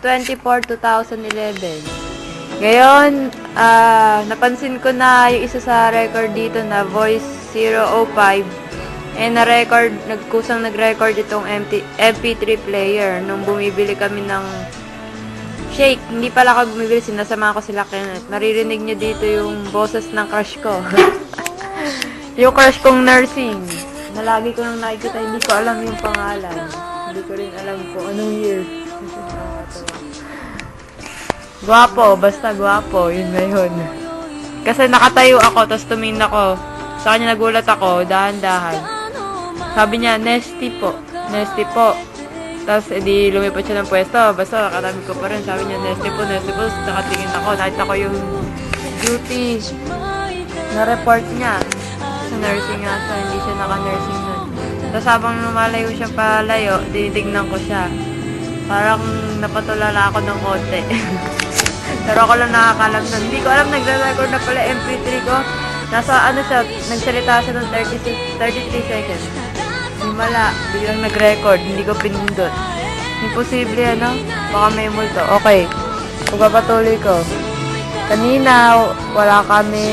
24, 2011. Ngayon, napansin ko na yung isa sa record dito na Voice 005. Nagkusang nag-record itong MP3 player nung bumibili kami ng shake. Hindi pala ako bumibili, sinasama ko sila Kenneth. Maririnig niyo dito yung boses ng crush ko. Yung crush kong nursing. Na lagi ko nang nakikita, hindi ko alam yung pangalan. Hindi ko rin alam kung anong year. Gwapo, basta gwapo. Yun na yun. Kasi nakatayo ako, tapos tumingin ako. Sa kanya nagulat ako, dahan-dahan. Sabi niya, Nesty po. Nesty po. Tapos, edi lumipat siya ng pwesto. Basta, karami ko pa rin. Sabi niya, Nesty po, Nesty po. Nakatingin ako. Nakita ko yung duty na report niya. Sa nursing nga siya. Hindi siya naka-nursing nun. Tapos, habang lumalayo siya palayo, tinitignan ko siya. Parang napatulala ako ng konti. Pero ako lang nakakalam nun. Hindi ko alam, nagre-record na pala MP3 ko. Nasa ano siya, nagsalita siya ng 33 seconds. Himala, biglang nag-record, hindi ko pinindot. Imposible ano? Baka may multo. Okay, pagpapatuloy ko. Kanina, wala kami.